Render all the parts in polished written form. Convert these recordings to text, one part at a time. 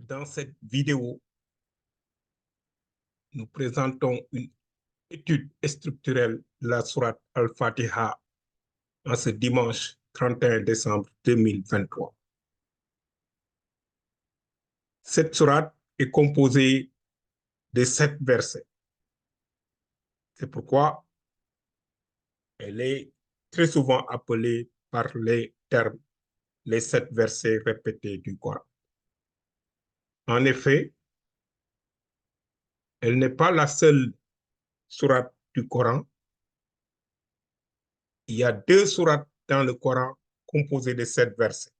Dans cette vidéo, nous présentons une étude structurelle de la sourate Al-Fatiha en ce dimanche 31 décembre 2023. Cette sourate est composée de 7 versets. C'est pourquoi elle est très souvent appelée par les termes les 7 versets répétés du Coran. En effet, elle n'est pas la seule sourate du Coran. Il y a 2 sourates dans le Coran composées de 7 versets.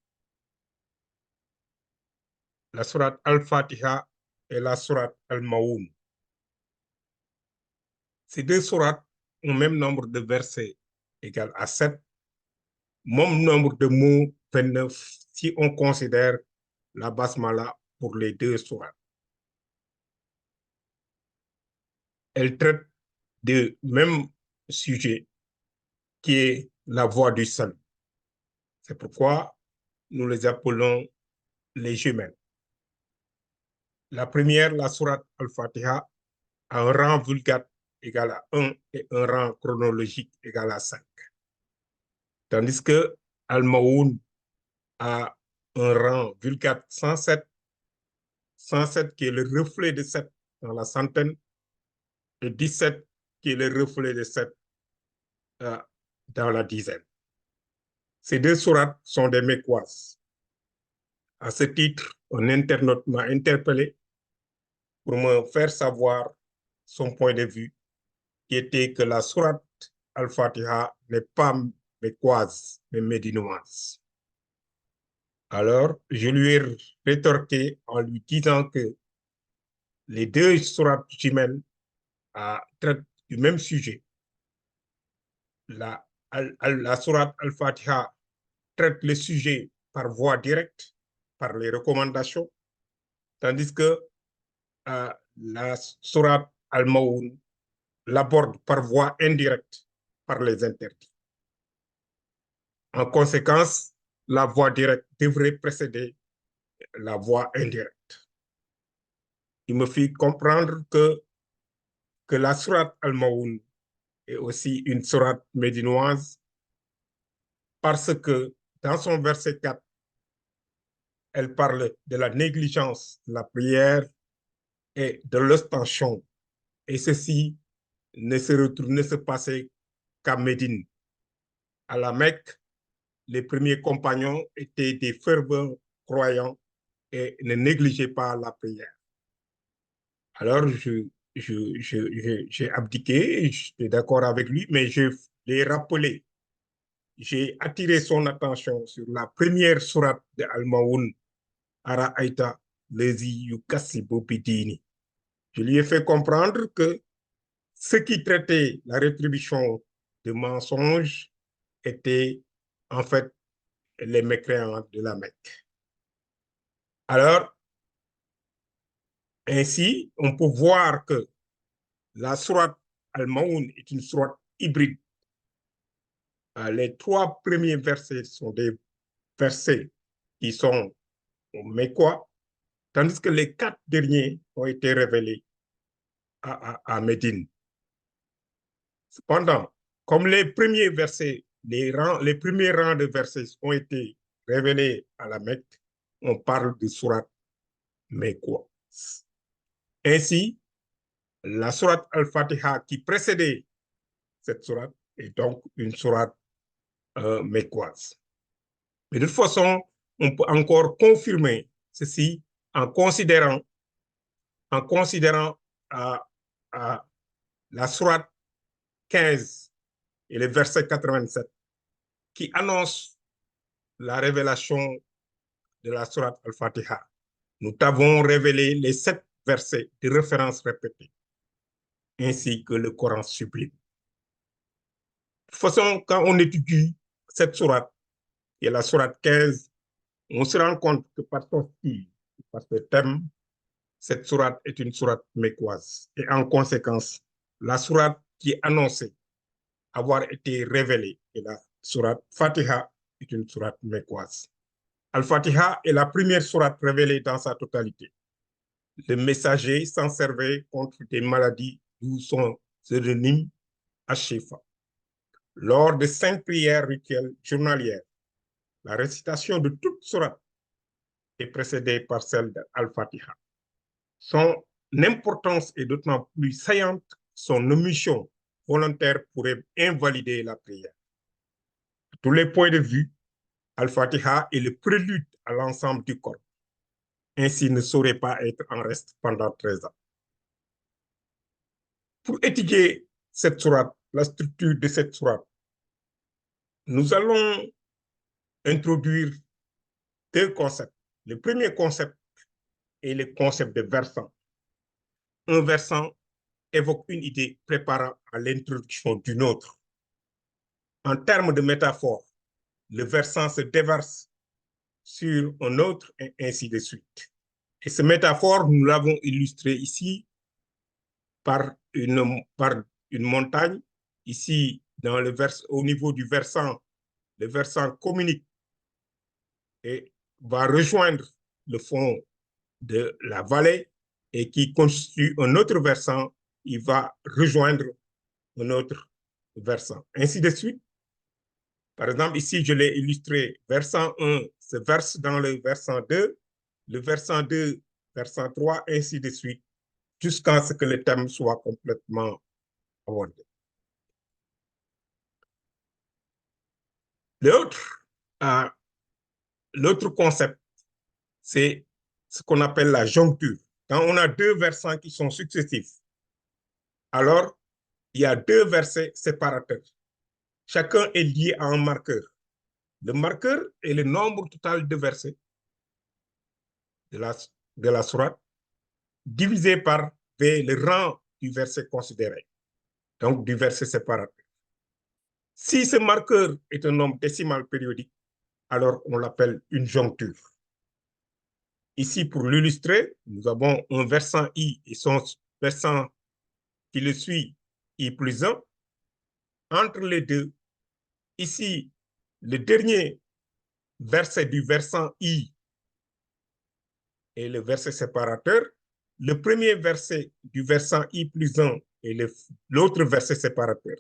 La sourate Al-Fatiha et la sourate Al-Maoun. Ces 2 sourates ont même nombre de versets égal à 7, même nombre de mots 29 si on considère la basmala pour les 2 sourates. Elles traitent du même sujet qui est la voie du salut. C'est pourquoi nous les appelons les jumelles. La première, la sourate Al-Fatiha, a un rang vulgate égal à 1 et un rang chronologique égal à 5. Tandis que Al-Maoun a un rang vulgate 107, 107 qui est le reflet de 7 dans la centaine, et 17 qui est le reflet de 7 dans la dizaine. Ces 2 sourates sont des mécoises. À ce titre, un internaute m'a interpellé pour me faire savoir son point de vue, qui était que la sourate Al-Fatiha n'est pas mécoise, mais médinoise. Alors, je lui ai rétorqué en lui disant que les 2 sourates jumelles traitent du même sujet. La sourate Al-Fatiha traite le sujet par voie directe, par les recommandations, tandis que la sourate Al-Maoun l'aborde par voie indirecte, par les interdits. En conséquence, la voie directe devrait précéder la voie indirecte. Il me fit comprendre que la sourate Al-Maoun est aussi une sourate médinoise parce que dans son verset 4, elle parle de la négligence de la prière et de l'ostension. Et ceci ne se passait qu'à Médine. À la Mecque, les premiers compagnons étaient des fervents croyants et ne négligeaient pas la prière. Alors, j'ai abdiqué, j'étais d'accord avec lui, mais je l'ai rappelé. J'ai attiré son attention sur la première sourate de Al-Maoun, Ara'aïta lezi yukassibu bidini. Je lui ai fait comprendre que ce qui traitait la rétribution de mensonges était en fait les mécréants de la Mecque. Alors, ainsi, on peut voir que la sourate Al-Maoun est une sourate hybride. Les 3 premiers versets sont des versets qui sont mécois, tandis que les 4 derniers ont été révélés à Médine. Cependant, comme les premiers versets, les premiers rangs de versets ont été révélés à la Mecque, on parle de sourate mécoise. Ainsi, la sourate Al-Fatiha qui précédait cette sourate est donc une sourate mécoise. Mais de toute façon, on peut encore confirmer ceci en considérant la sourate 15 et le verset 87 qui annonce la révélation de la sourate Al-Fatiha. Nous t'avons révélé les 7 versets de référence répétés, ainsi que le Coran sublime. De toute façon, quand on étudie cette sourate, qui est la sourate 15, on se rend compte que par son style, par ce thème, cette sourate est une sourate mécoise. Et en conséquence, la sourate qui est annoncée avoir été révélée, et la sourate Fatiha est une sourate mécoise. Al-Fatiha est la première sourate révélée dans sa totalité. Le messager s'en servait contre des maladies, d'où son pseudonyme Ashifa. Lors de 5 prières rituelles journalières, la récitation de toute sourate est précédée par celle d'Al-Fatiha. Son importance est d'autant plus saillante, son omission volontaire pourrait invalider la prière. De tous les points de vue, Al-Fatiha est le prélude à l'ensemble du corps. Ainsi ne saurait pas être en reste pendant 13 ans. Pour étudier cette sourate, la structure de cette sourate, nous allons introduire 2 concepts. Le premier concept est le concept de versant. Un versant évoque une idée préparant à l'introduction d'une autre. En termes de métaphore, le versant se déverse sur un autre et ainsi de suite. Et cette métaphore, nous l'avons illustrée ici par une montagne. Ici, au niveau du versant, le versant communique et va rejoindre le fond de la vallée et qui constitue un autre versant, il va rejoindre un autre versant. Ainsi de suite. Par exemple, ici, je l'ai illustré, versant 1 se verse dans le versant 2, le versant 2, versant 3, ainsi de suite, jusqu'à ce que le thème soit complètement abordé. L'autre concept, c'est ce qu'on appelle la joncture. Quand on a 2 versants qui sont successifs, alors il y a 2 versets séparateurs. Chacun est lié à un marqueur. Le marqueur est le nombre total de versets de la sourate divisé par V, le rang du verset considéré, donc du verset séparateur. Si ce marqueur est un nombre décimal périodique, alors on l'appelle une joncture. Ici, pour l'illustrer, nous avons un versant I et son versant qui le suit, I plus 1. Entre les deux, ici, le dernier verset du versant I est le verset séparateur. Le premier verset du versant I plus 1 est l'autre verset séparateur.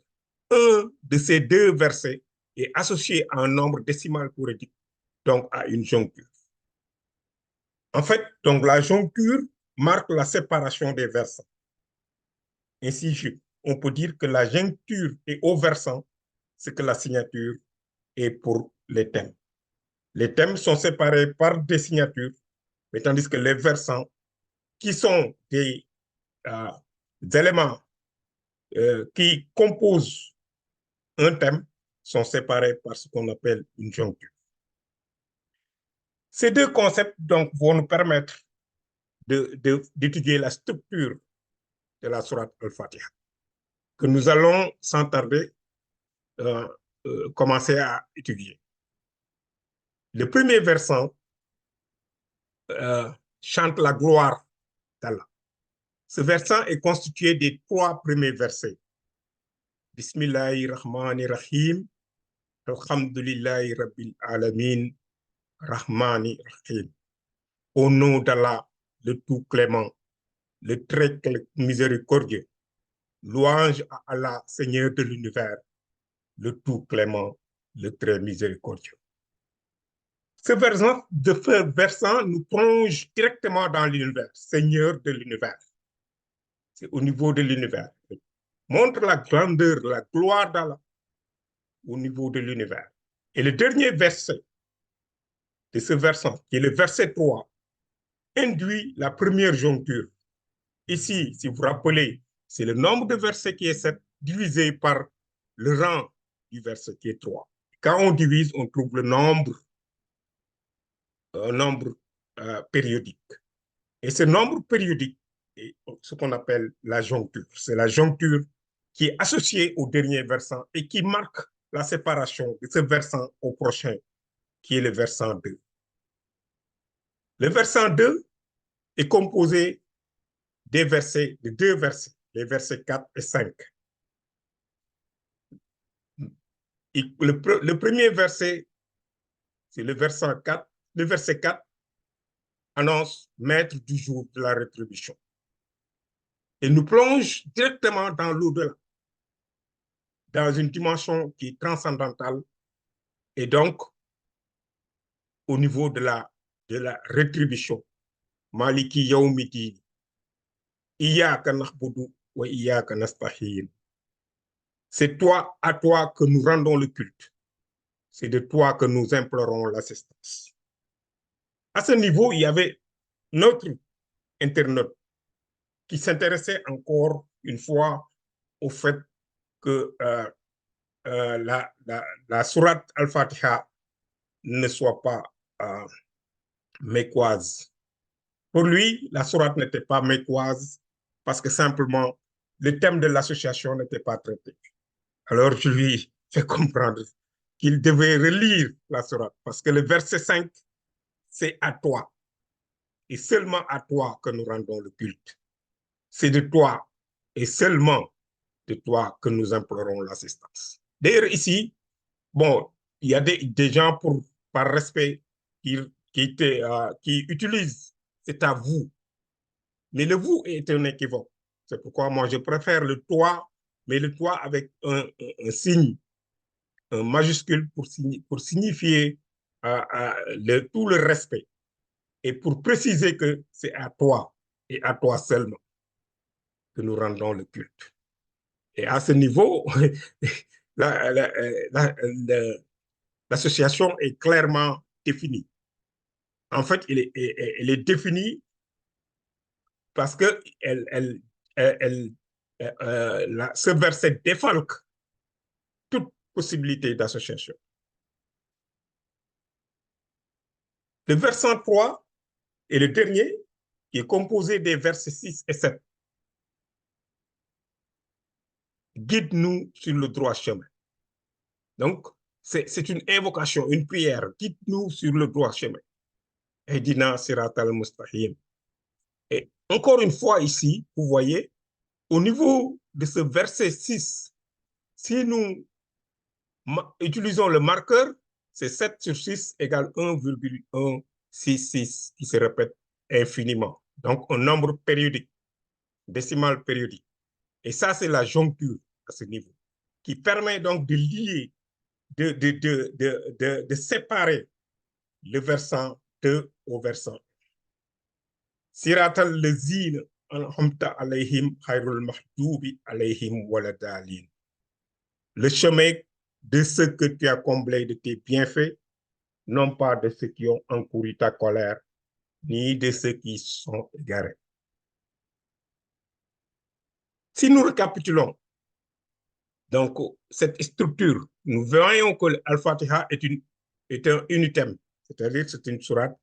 Un de ces 2 versets est associé à un nombre décimal périodique, donc à une joncture. En fait, donc la joncture marque la séparation des versants. Ainsi, on peut dire que la joncture est au versant, ce que la signature est pour les thèmes. Les thèmes sont séparés par des signatures, mais tandis que les versants, qui sont des éléments qui composent un thème, sont séparés par ce qu'on appelle une joncture. Ces 2 concepts donc, vont nous permettre d'étudier la structure de la sourate Al-Fatiha, que nous allons sans tarder commencer à étudier. Le premier versant chante la gloire d'Allah. Ce versant est constitué des 3 premiers versets. Bismillahirrahmanirrahim, Alhamdulillahi Rabbil Alamin, Rahmani Rahim. Au nom d'Allah, le tout clément, le très miséricordieux. Louange à Allah, Seigneur de l'univers, le tout clément, le très miséricordieux. Ce versant nous plonge directement dans l'univers, Seigneur de l'univers. C'est au niveau de l'univers. Montre la grandeur, la gloire d'Allah au niveau de l'univers. Et le dernier verset de ce versant, qui est le verset 3, induit la première joncture. Ici, si vous vous rappelez, c'est le nombre de versets qui est 7 divisé par le rang du verset qui est 3. Quand on divise, on trouve le nombre, un nombre périodique. Et ce nombre périodique est ce qu'on appelle la joncture. C'est la joncture qui est associée au dernier versant et qui marque la séparation de ce versant au prochain, qui est le versant 2. Le versant 2 est composé de 2 versets, les versets 4 et 5. Le premier verset, c'est le versant 4, le verset 4 annonce maître du jour de la rétribution. Et nous plonge directement dans l'au-delà, dans une dimension qui est transcendantale et donc au niveau de la rétribution. Maliki Yaumiti, Iyaka na'budu wa iyaka nasta'in. C'est toi, à toi que nous rendons le culte. C'est de toi que nous implorons l'assistance. À ce niveau, il y avait notre internaute qui s'intéressait encore une fois au fait que la sourate Al-Fatiha ne soit pas mécoise. Pour lui, la sourate n'était pas mécoise parce que simplement le thème de l'association n'était pas traité. Alors je lui fais comprendre qu'il devait relire la sourate parce que le verset 5, c'est à toi et seulement à toi que nous rendons le culte. C'est de toi et seulement de toi que nous implorons l'assistance. D'ailleurs, ici, bon, il y a des gens, par respect, qui utilisent c'est à vous. Mais le vous est un équivoque. C'est pourquoi moi, je préfère le toi, mais le toi avec un signe, un majuscule pour signifier tout le respect et pour préciser que c'est à toi et à toi seulement que nous rendons le culte. Et à ce niveau, l'association est clairement définie. En fait, elle est définie parce que ce verset défalque toute possibilité d'association. Le verset 3 est le dernier, qui est composé des versets 6 et 7. Guide-nous sur le droit chemin. Donc, c'est une invocation, une prière. Guide-nous sur le droit chemin. Ehdina siratal mustaqim. Et encore une fois ici, vous voyez, au niveau de ce verset 6, si nous utilisons le marqueur, c'est 7 sur 6 égale 1,166 qui se répète infiniment. Donc, un nombre périodique, décimal périodique. Et ça, c'est la joncture à ce niveau, qui permet donc de lier, de séparer le versant 2 au versant. Siratal lezine an'amta alayhim khairul mahdubi alayhim waladalin. Le chemin de ceux que tu as comblés de tes bienfaits, non pas de ceux qui ont encouru ta colère, ni de ceux qui sont égarés. Si nous récapitulons donc cette structure, nous voyons que l'Al-Fatiha est un unithème, c'est-à-dire c'est une sourate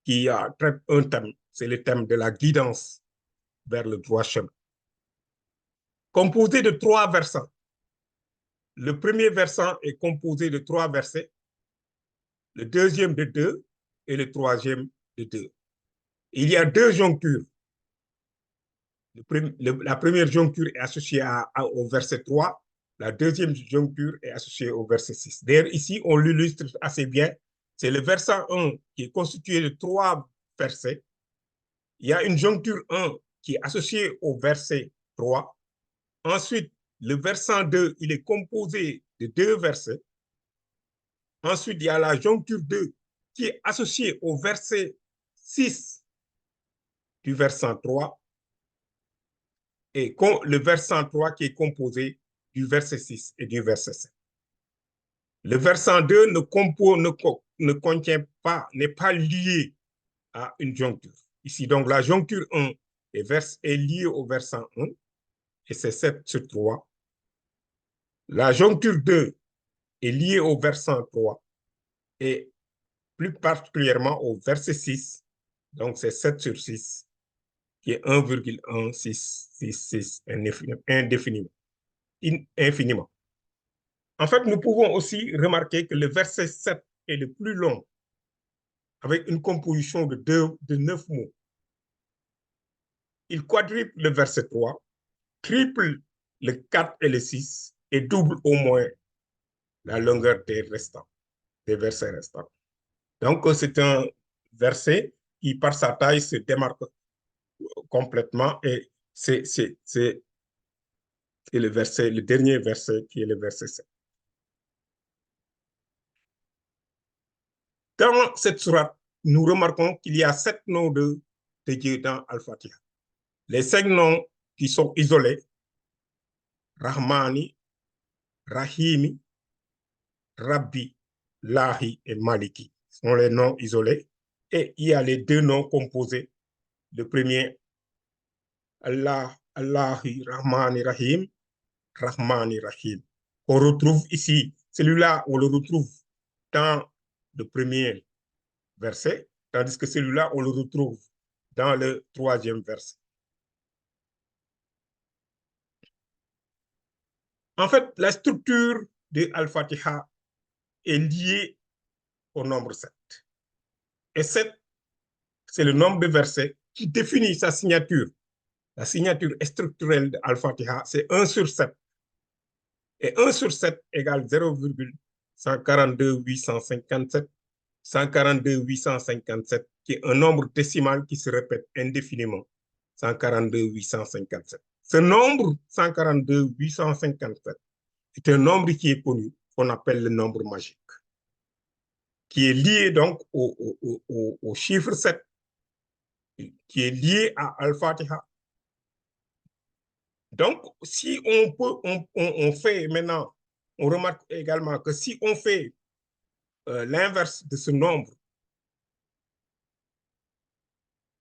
qui traite un thème, c'est le thème de la guidance vers le droit chemin. Composé de 3 versants. Le premier versant est composé de 3 versets, le deuxième de 2 et le troisième de 2. Il y a 2 jonctures. La première joncture est associée au verset 3, la deuxième joncture est associée au verset 6. D'ailleurs, ici, on l'illustre assez bien. C'est le verset 1 qui est constitué de 3 versets. Il y a une joncture 1 qui est associée au verset 3. Ensuite, le verset 2, il est composé de 2 versets. Ensuite, il y a la joncture 2 qui est associée au verset 6 du verset 3 et le verset 3 qui est composé du verset 6 et du verset 7. Le verset 2 ne contient pas, n'est pas lié à une joncture. Ici, donc, la joncture 1 est liée au verset 1 et c'est 7 sur 3. La joncture 2 est liée au verset 3 et plus particulièrement au verset 6, donc c'est 7 sur 6, qui est 1,1666 indéfiniment. Infiniment. En fait, nous pouvons aussi remarquer que le verset 7 est le plus long, avec une composition de 9 mots. Il quadruple le verset 3, triple le 4 et le 6, et double au moins la longueur des versets restants. Donc, c'est un verset qui, par sa taille, se démarque complètement et c'est le verset, le dernier verset qui est le verset 7. Dans cette sourate, nous remarquons qu'il y a 7 noms de Dieu dans Al-Fatiha. Les 5 noms qui sont isolés, Rahmani, Rahimi, Rabbi, Lahi et Maliki, sont les noms isolés. Et il y a les 2 noms composés. Le premier, Allah, Allahi, Rahmani, Rahim, Rahmani, Rahim. On retrouve ici, celui-là, on le retrouve dans le premier verset, tandis que celui-là, on le retrouve dans le 3e verset. En fait, la structure de Al-Fatiha est liée au nombre 7. Et 7, c'est le nombre de versets qui définit sa signature. La signature structurelle de Al-Fatiha, c'est 1 sur 7. Et 1 sur 7 égale 0,142 857, 142 857, qui est un nombre décimal qui se répète indéfiniment. 142 857. Ce nombre 142 857 est un nombre qui est connu, qu'on appelle le nombre magique, qui est lié donc au chiffre 7, qui est lié à Al-Fatiha. Donc, si on fait maintenant, on remarque également que si on fait l'inverse de ce nombre,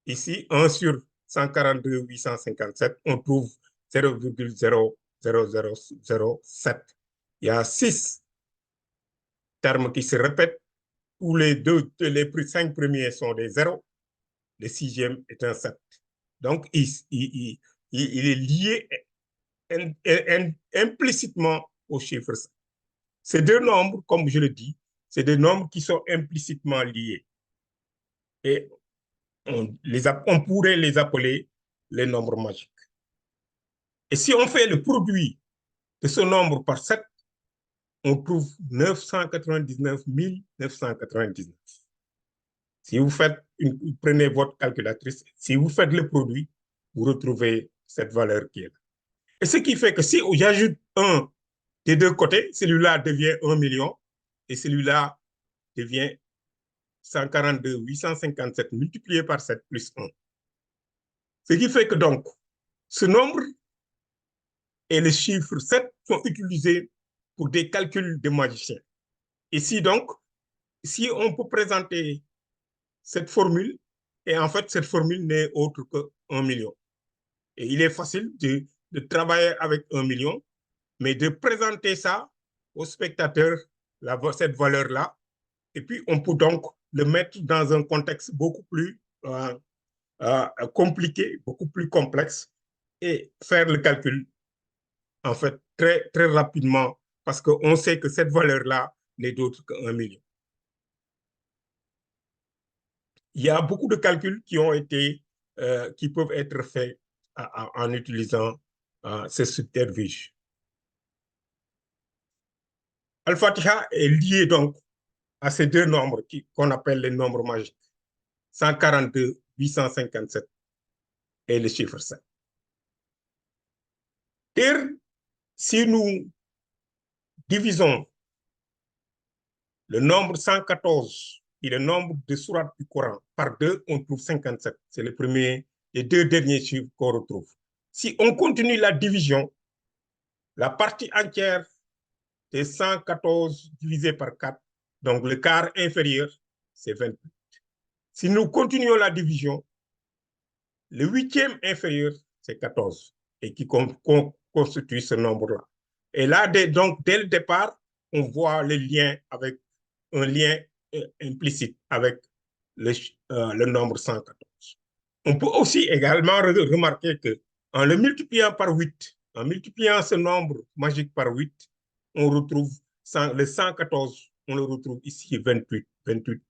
ici, 1 sur 142 857, on trouve 0,00007. Il y a 6 termes qui se répètent. Tous les 5 premiers sont des 0. Le 6e est un 7. Donc, il est lié implicitement au chiffre 7. Ces 2 nombres, comme je le dis, c'est des nombres qui sont implicitement liés. Et on pourrait les appeler les nombres magiques. Et si on fait le produit de ce nombre par 7, on trouve 999 999. Si vous prenez votre calculatrice, si vous faites le produit, vous retrouvez cette valeur qui est là. Et ce qui fait que si j'ajoute 1 des 2 côtés, celui-là devient 1 million et celui-là devient 142 857 multiplié par 7 plus 1. Ce qui fait que donc, ce nombre et le chiffre 7 sont utilisés pour des calculs de magiciens. Ici donc, si on peut présenter cette formule, et en fait, cette formule n'est autre que 1 million. Et il est facile de travailler avec 1 million, mais de présenter ça aux spectateurs, cette valeur-là, et puis on peut donc le mettre dans un contexte beaucoup plus compliqué, beaucoup plus complexe, et faire le calcul, en fait, très, très rapidement, parce qu'on sait que cette valeur-là n'est d'autre que 1 million. Il y a beaucoup de calculs qui peuvent être faits en utilisant ces subterfuges. Al-Fatiha est lié donc à ces 2 nombres qu'on appelle les nombres magiques, 142 857 et le chiffre 7. Et si nous divisons le nombre 114 et le nombre de sourates du Coran par 2, on trouve 57. C'est le premier et 2 derniers chiffres qu'on retrouve. Si on continue la division, la partie entière de 114 divisé par 4, donc le quart inférieur, c'est 28. Si nous continuons la division, le 8e inférieur, c'est 14, et qui constitue ce nombre-là. Et là, donc, dès le départ, on voit le lien avec un lien implicite avec le nombre 114. On peut aussi également remarquer que en le multipliant par 8, en multipliant ce nombre magique par 8, on retrouve le 114, on le retrouve ici 28,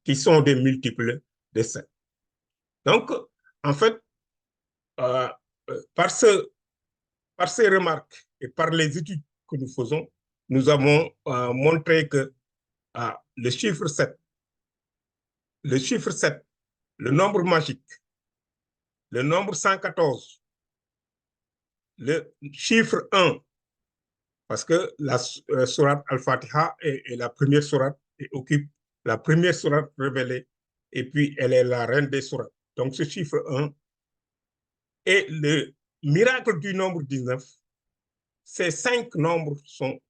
qui sont des multiples de 7. Donc, en fait, par ces remarques et par les études que nous faisons, nous avons montré que le chiffre 7 le nombre magique, le nombre 114, le chiffre 1, parce que la sourate Al-Fatiha est la première sourate et occupe la première sourate révélée, et puis elle est la reine des sourates. Donc ce chiffre 1 et le miracle du nombre 19, ces 5 nombres sont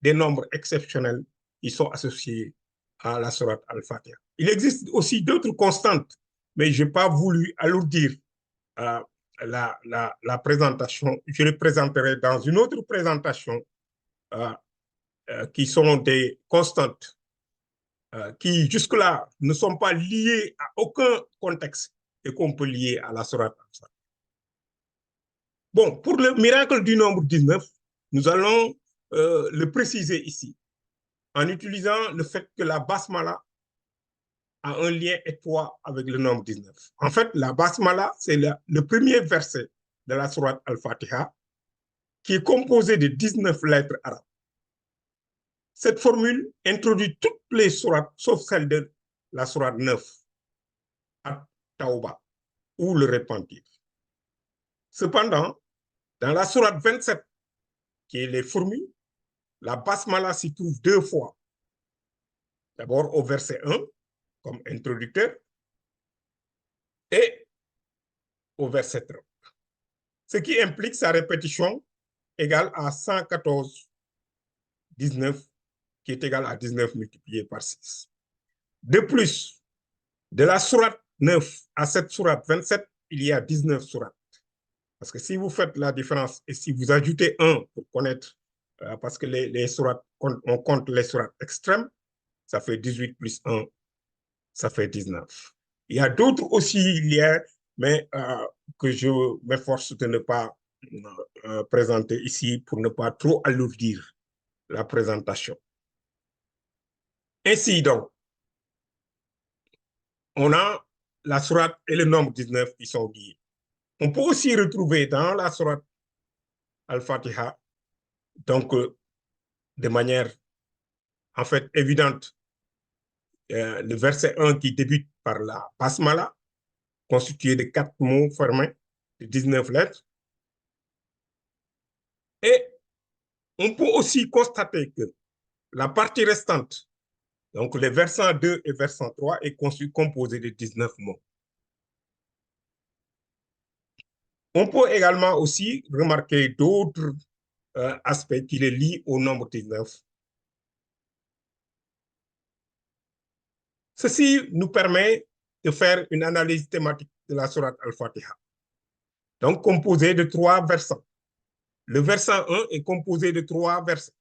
des nombres exceptionnels qui sont associés à la sourate Al-Fatiha. Il existe aussi d'autres constantes, mais je n'ai pas voulu alourdir euh, la présentation. Je les présenterai dans une autre présentation euh, qui sont des constantes qui jusque-là ne sont pas liées à aucun contexte et qu'on peut lier à la sourate Al-Fatiha. Bon, pour le miracle du nombre 19, nous allons le préciser ici en utilisant le fait que la basmala a un lien étroit avec le nombre 19. En fait, la basmala, c'est le premier verset de la sourate Al-Fatiha qui est composé de 19 lettres arabes. Cette formule introduit toutes les sourates sauf celle de la sourate 9, At-Tawba, ou le repentir. Cependant, dans la sourate 27, qui est les fourmis, la basmala s'y trouve 2 fois. D'abord au verset 1, comme introducteur, et au verset 30. Ce qui implique sa répétition égale à 114, 19, qui est égal à 19 multiplié par 6. De plus, de la sourate 9 à cette sourate 27, il y a 19 sourates. Parce que si vous faites la différence et si vous ajoutez 1 pour connaître, parce que les sourates, on compte les sourates extrêmes, ça fait 18 plus 1, ça fait 19. Il y a d'autres aussi liens, mais que je m'efforce de ne pas présenter ici pour ne pas trop alourdir la présentation. Ainsi donc, on a la sourate et le nombre 19 qui sont liés. On peut aussi retrouver dans la sourate Al-Fatiha, donc de manière en fait évidente, le verset 1 qui débute par la basmala, constitué de 4 mots fermés, de 19 lettres. Et on peut aussi constater que la partie restante, donc les versants 2 et versant 3, est composée de 19 mots. On peut également aussi remarquer d'autres aspects qui les lient au nombre 19. Ceci nous permet de faire une analyse thématique de la sourate Al-Fatiha. Donc, composée de 3 versants. Le versant 1 est composé de 3 versets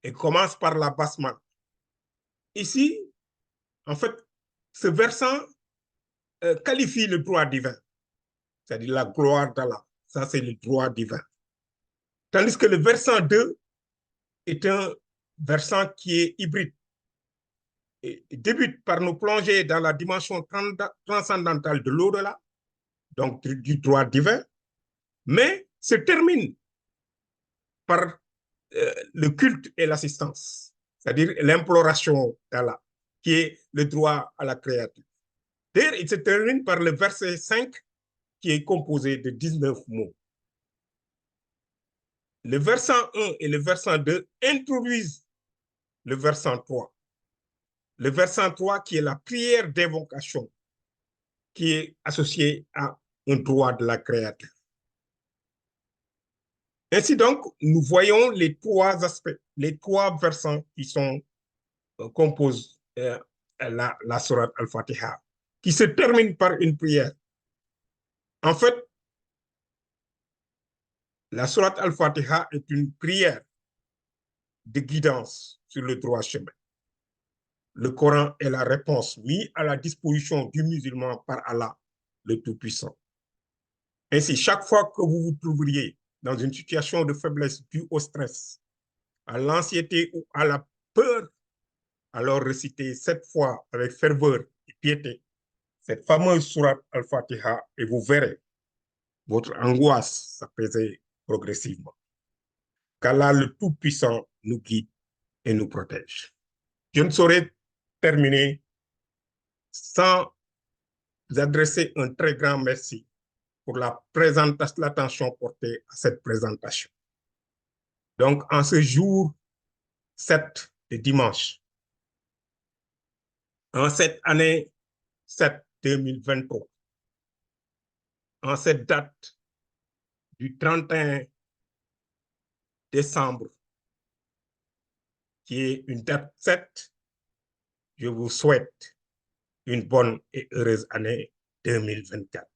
et commence par la basmala. Ici, en fait, ce versant qualifie le droit divin, c'est-à-dire la gloire d'Allah. Ça, c'est le droit divin. Tandis que le versant 2 est un versant qui est hybride. Et débute par nous plonger dans la dimension transcendantale de l'au-delà, donc du droit divin, mais se termine par le culte et l'assistance, c'est-à-dire l'imploration d'Allah, qui est le droit à la créature. D'ailleurs, il se termine par le verset 5, qui est composé de 19 mots. Le versant 1 et le versant 2 introduisent le versant 3. Le versant 3 qui est la prière d'invocation, qui est associée à un droit de la créature. Ainsi donc, nous voyons les 3 aspects, les 3 versants qui sont composent la sourate Al-Fatiha, qui se termine par une prière. En fait, la sourate Al-Fatiha est une prière de guidance sur le droit chemin. Le Coran est la réponse mise à la disposition du musulman par Allah, le Tout-Puissant. Ainsi, chaque fois que vous vous trouveriez dans une situation de faiblesse due au stress, à l'anxiété ou à la peur, alors récitez 7 fois avec ferveur et piété cette fameuse sourate Al-Fatiha et vous verrez votre angoisse s'apaiser progressivement. Qu'Allah le Tout-Puissant nous guide et nous protège. Je ne saurais terminer sans adresser un très grand merci pour l'attention portée à cette présentation. Donc, en ce jour 7 de dimanche, en cette année 7 2023, en cette date du 31 décembre, qui est une date 7, je vous souhaite une bonne et heureuse année 2024.